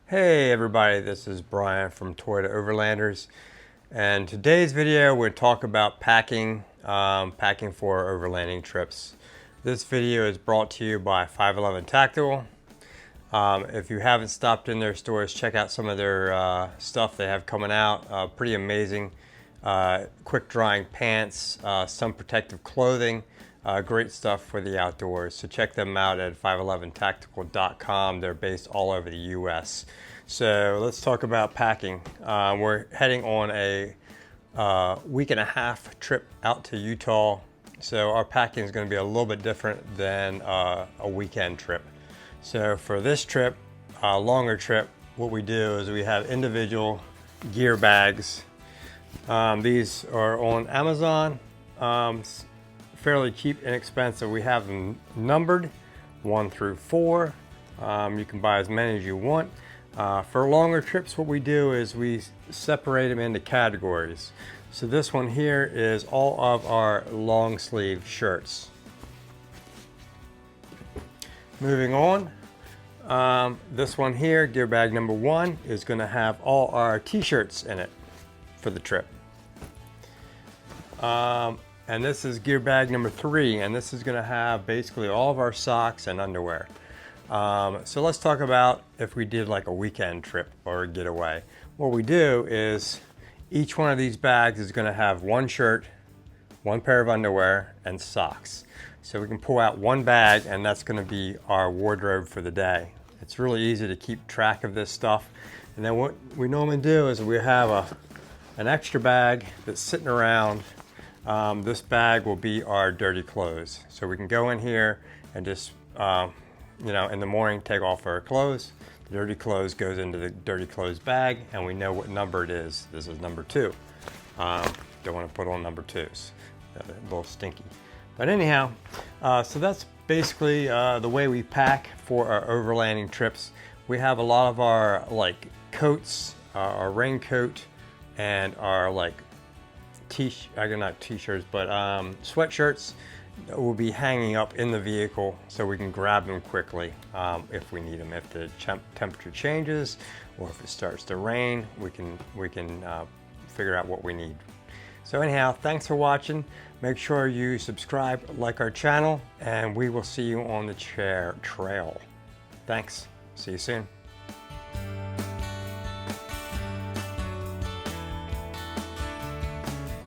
Hey everybody, this is Brian from Toyota Overlanders, and today's video we'll talk about packing for overlanding trips. This video is brought to you by 511 Tactical. If you haven't stopped in their stores, check out some of their stuff they have coming out. Pretty amazing. Quick drying pants, some protective clothing. Great stuff for the outdoors. So check them out at 511tactical.com. They're based all over the US. So let's talk about packing. We're heading on a week and a half trip out to Utah. So our packing is going to be a little bit different than a weekend trip. So for this trip, longer trip, what we do is we have individual gear bags. These are on Amazon. Fairly cheap, inexpensive. We have them numbered 1 through 4. You can buy as many as you want. For longer trips, what we do is we separate them into categories. So this one here is all of our long sleeve shirts. Moving on, this one here, gear bag number 1, is going to have all our t-shirts in it for the trip. And this is gear bag number 3, and this is going to have basically all of our socks and underwear. So let's talk about if we did like a weekend trip or a getaway. What we do is each one of these bags is going to have 1 shirt, 1 pair of underwear, and socks. So we can pull out 1 bag, and that's going to be our wardrobe for the day. It's really easy to keep track of this stuff. And then what we normally do is we have an extra bag that's sitting around. This bag will be our dirty clothes. So we can go in here and just, in the morning, take off our clothes. The dirty clothes goes into the dirty clothes bag, and we know what number it is. This is number 2. Don't want to put on number 2s. A little stinky. But anyhow, so that's basically the way we pack for our overlanding trips. We have a lot of our coats, our raincoat, and our not t-shirts, but sweatshirts will be hanging up in the vehicle so we can grab them quickly if we need them. If the temperature changes or if it starts to rain, we can figure out what we need. So anyhow, thanks for watching. Make sure you subscribe, like our channel, and we will see you on the trail. Thanks. See you soon.